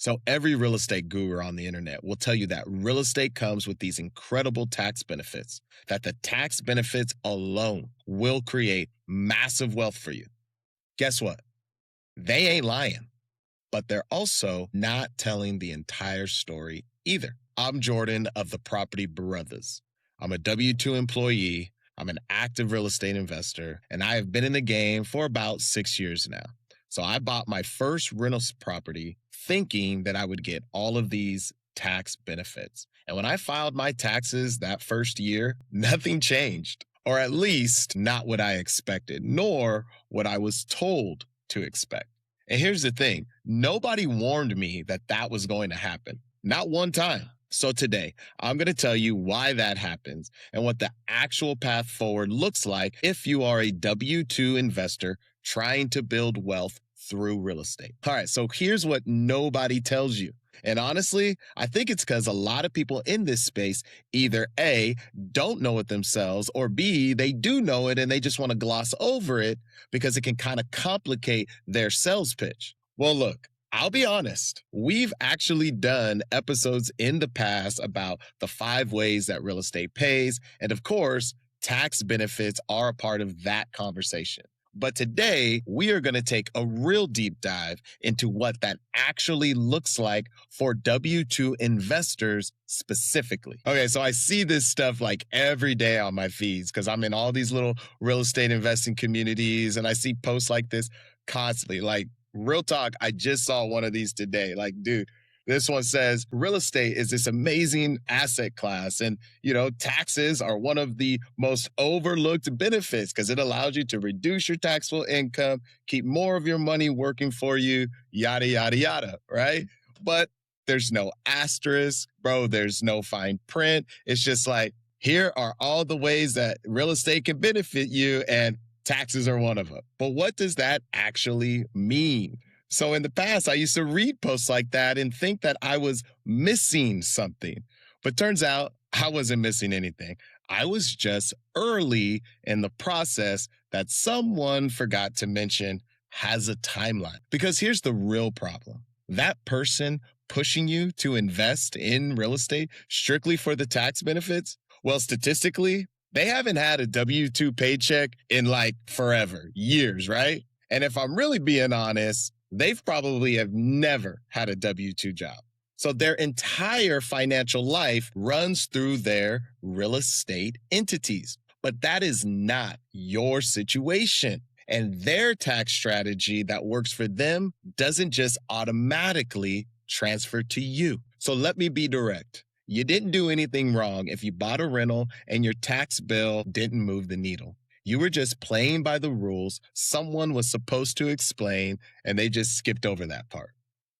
So every real estate guru on the internet will tell you that real estate comes with these incredible tax benefits, that the tax benefits alone will create massive wealth for you. Guess what? They ain't lying, but they're also not telling the entire story either. I'm Jordan of the Property Brothers. I'm a W 2 employee, I'm an active real estate investor, and I have been in the game for about 6 years now. So I bought my first rental property thinking that I would get all of these tax benefits. And when I filed my taxes that first year, nothing changed, or at least not what I expected, nor what I was told to expect. And here's the thing, nobody warned me that that was going to happen. Not one time. So today, I'm going to tell you why that happens and what the actual path forward looks like if you are a W 2 investor trying to build wealth through real estate. All right, so here's what nobody tells you. And honestly, I think it's because a lot of people in this space either A, don't know it themselves, or B, they do know it and they just want to gloss over it because it can kind of complicate their sales pitch. Well, look, I'll be honest. We've actually done episodes in the past about the 5 ways that real estate pays. And of course, tax benefits are a part of that conversation. But today, we are going to take a real deep dive into what that actually looks like for W 2 investors specifically. Okay, so I see this stuff like every day on my feeds because I'm in all these little real estate investing communities and I see posts like this constantly. Like, real talk, I just saw one of these today. Like, dude, this one says real estate is this amazing asset class. And, taxes are one of the most overlooked benefits because it allows you to reduce your taxable income, keep more of your money working for you, yada, yada, yada, right? But there's no asterisk, bro. There's no fine print. It's just like, here are all the ways that real estate can benefit you and taxes are one of them. But what does that actually mean? So in the past, I used to read posts like that and think that I was missing something. But turns out I wasn't missing anything. I was just early in the process that someone forgot to mention has a timeline. Because here's the real problem. That person pushing you to invest in real estate strictly for the tax benefits, well, statistically, they haven't had a W 2 paycheck in like forever, years, right? And if I'm really being honest, they've probably have never had a W 2 job. So their entire financial life runs through their real estate entities. But that is not your situation. And their tax strategy that works for them doesn't just automatically transfer to you. So let me be direct. You didn't do anything wrong if you bought a rental and your tax bill didn't move the needle. You were just playing by the rules someone was supposed to explain, and they just skipped over that part.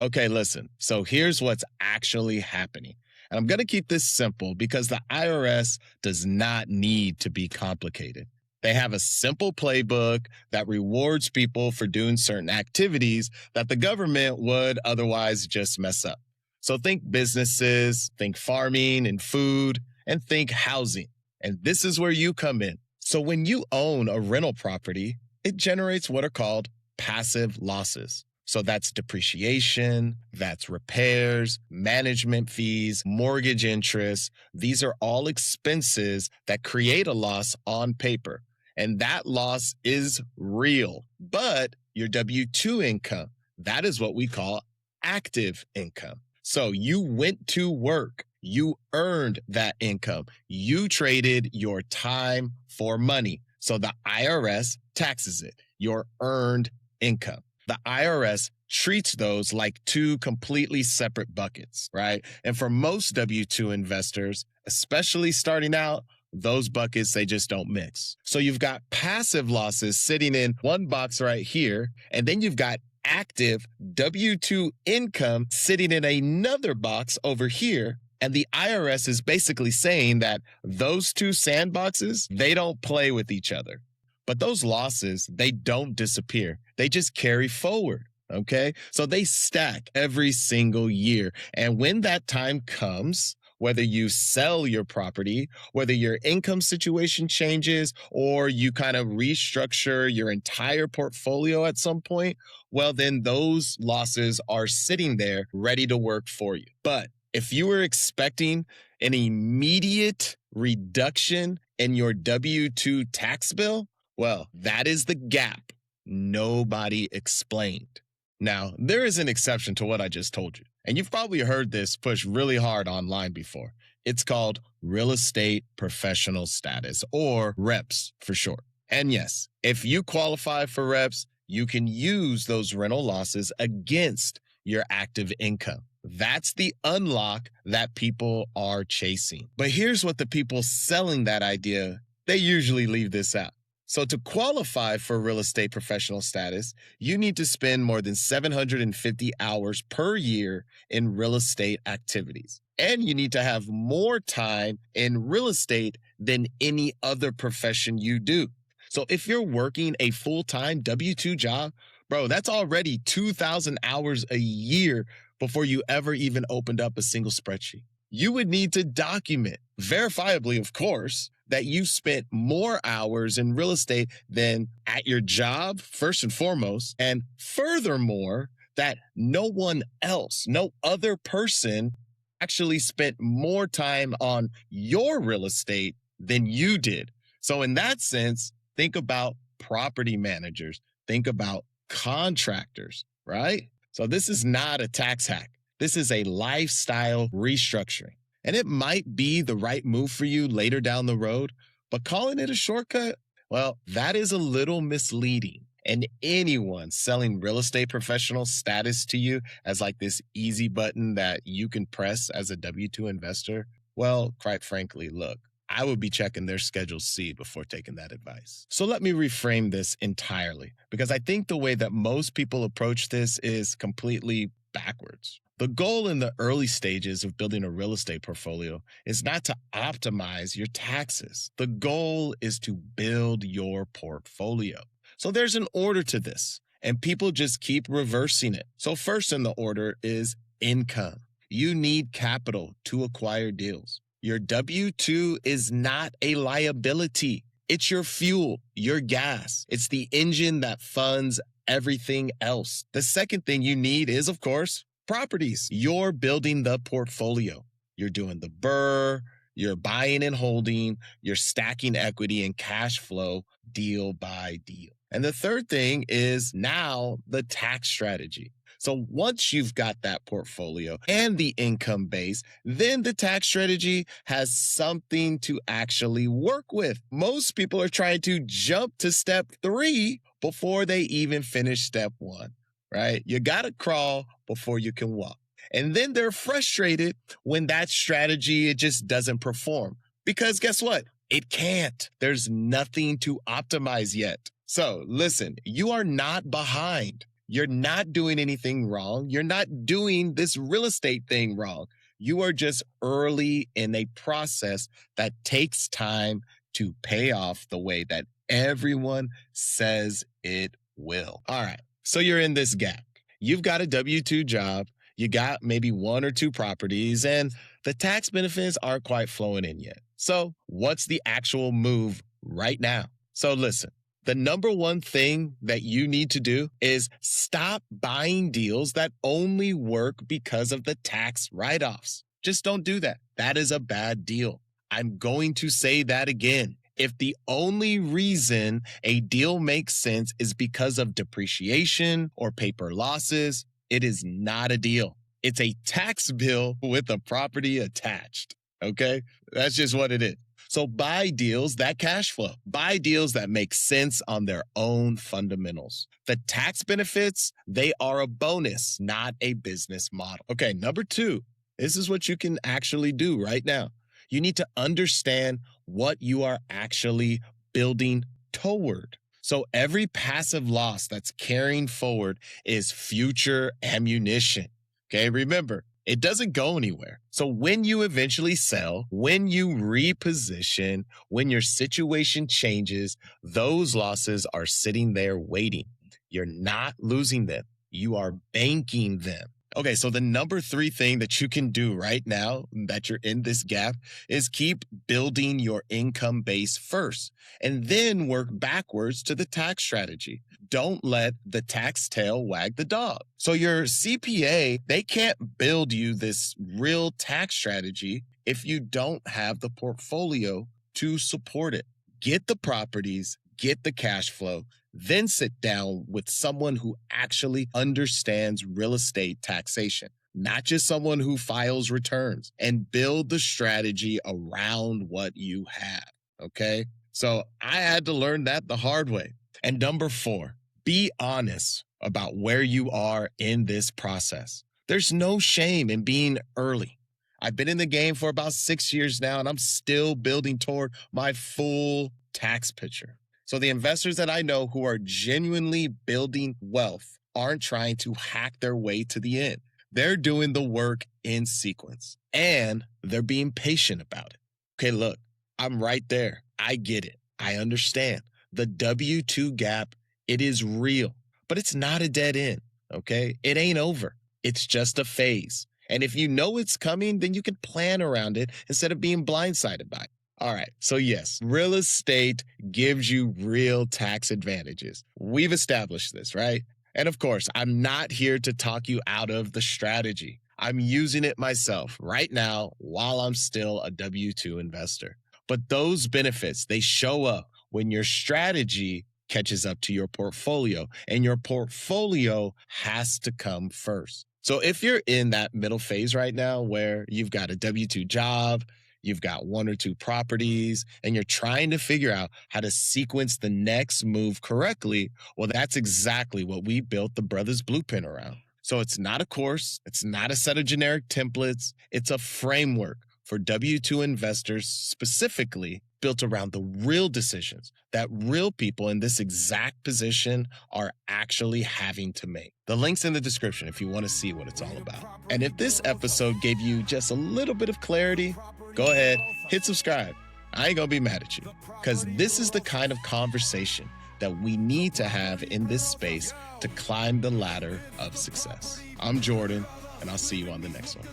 Okay, listen. So here's what's actually happening. And I'm going to keep this simple because the IRS does not need to be complicated. They have a simple playbook that rewards people for doing certain activities that the government would otherwise just mess up. So think businesses, think farming and food, and think housing. And this is where you come in. So when you own a rental property, it generates what are called passive losses. So that's depreciation, that's repairs, management fees, mortgage interest. These are all expenses that create a loss on paper. And that loss is real. But your W 2 income, that is what we call active income. So you went to work, you earned that income, you traded your time for money. So the IRS taxes it, your earned income. The IRS treats those like two completely separate buckets, right? And for most W 2 investors, especially starting out, those buckets, they just don't mix. So you've got passive losses sitting in one box right here, and then you've got active W 2 income sitting in another box over here. And the IRS is basically saying that those two sandboxes, they don't play with each other. But those losses, they don't disappear. They just carry forward. Okay. So they stack every single year. And when that time comes, whether you sell your property, whether your income situation changes, or you kind of restructure your entire portfolio at some point, well, then those losses are sitting there ready to work for you. But if you were expecting an immediate reduction in your W 2 tax bill, well, that is the gap nobody explained. Now, there is an exception to what I just told you, and you've probably heard this pushed really hard online before. It's called real estate professional status, or REPS for short. And yes, if you qualify for REPS, you can use those rental losses against your active income. That's the unlock that people are chasing. But here's what the people selling that idea, they usually leave this out. So to qualify for real estate professional status, you need to spend more than 750 hours per year in real estate activities. And you need to have more time in real estate than any other profession you do. So if you're working a full-time W-2 job, bro, that's already 2,000 hours a year before you ever even opened up a single spreadsheet. You would need to document, verifiably, of course, that you spent more hours in real estate than at your job, first and foremost. And furthermore, that no one else, no other person actually spent more time on your real estate than you did. So in that sense, think about property managers, think about contractors, right? So this is not a tax hack. This is a lifestyle restructuring. And it might be the right move for you later down the road, but calling it a shortcut, well, that is a little misleading. And anyone selling real estate professional status to you as like this easy button that you can press as a W-2 investor, well, quite frankly, look, I would be checking their Schedule C before taking that advice. So let me reframe this entirely, because I think the way that most people approach this is completely backwards. The goal in the early stages of building a real estate portfolio is not to optimize your taxes. The goal is to build your portfolio. So there's an order to this, and people just keep reversing it. So first in the order is income. You need capital to acquire deals. Your W-2 is not a liability. It's your fuel, your gas. It's the engine that funds everything else. The second thing you need is, of course, properties. You're building the portfolio. You're doing the BRRRR, you're buying and holding, you're stacking equity and cash flow deal by deal. And the third thing is now the tax strategy. So once you've got that portfolio and the income base, then the tax strategy has something to actually work with. Most people are trying to jump to step 3 before they even finish step 1, right? You got to crawl before you can walk. And then they're frustrated when that strategy, it just doesn't perform. Because guess what? It can't. There's nothing to optimize yet. So listen, you are not behind. You're not doing anything wrong. You're not doing this real estate thing wrong. You are just early in a process that takes time to pay off the way that everyone says it will. All right. So you're in this gap. You've got a W-2 job. You got maybe 1 or 2 properties, and the tax benefits aren't quite flowing in yet. So what's the actual move right now? So listen. The number one thing that you need to do is stop buying deals that only work because of the tax write-offs. Just don't do that. That is a bad deal. I'm going to say that again. If the only reason a deal makes sense is because of depreciation or paper losses, it is not a deal. It's a tax bill with a property attached. Okay? That's just what it is. So buy deals that cash flow. Buy deals that make sense on their own fundamentals. The tax benefits, they are a bonus, not a business model. Okay, number 2, this is what you can actually do right now. You need to understand what you are actually building toward. So every passive loss that's carrying forward is future ammunition. Okay, remember, it doesn't go anywhere. So when you eventually sell, when you reposition, when your situation changes, those losses are sitting there waiting. You're not losing them. You are banking them. Okay, so the number three thing that you can do right now that you're in this gap is keep building your income base first and then work backwards to the tax strategy. Don't let the tax tail wag the dog. So, your CPA, they can't build you this real tax strategy if you don't have the portfolio to support it. Get the properties, get the cash flow, then sit down with someone who actually understands real estate taxation, not just someone who files returns, and build the strategy around what you have. Okay. So I had to learn that the hard way. And number four, be honest about where you are in this process. There's no shame in being early. I've been in the game for about 6 years now, and I'm still building toward my full tax picture. So the investors that I know who are genuinely building wealth aren't trying to hack their way to the end. They're doing the work in sequence and they're being patient about it. Okay, look, I'm right there. I get it. I understand. The W-2 gap, it is real, but it's not a dead end. Okay, it ain't over. It's just a phase. And if you know it's coming, then you can plan around it instead of being blindsided by it. All right. So, yes, real estate gives you real tax advantages. We've established this, right? And of course, I'm not here to talk you out of the strategy. I'm using it myself right now while I'm still a W-2 investor. But those benefits, they show up when your strategy catches up to your portfolio, and your portfolio has to come first. So if you're in that middle phase right now where you've got a W-2 job, you've got one or two properties, and you're trying to figure out how to sequence the next move correctly, well, that's exactly what we built the Brothers Blueprint around. So it's not a course, it's not a set of generic templates, it's a framework for W-2 investors specifically built around the real decisions that real people in this exact position are actually having to make. The link's in the description if you want to see what it's all about. And if this episode gave you just a little bit of clarity, go ahead, hit subscribe. I ain't gonna be mad at you, because this is the kind of conversation that we need to have in this space to climb the ladder of success. I'm Jordan, and I'll see you on the next one.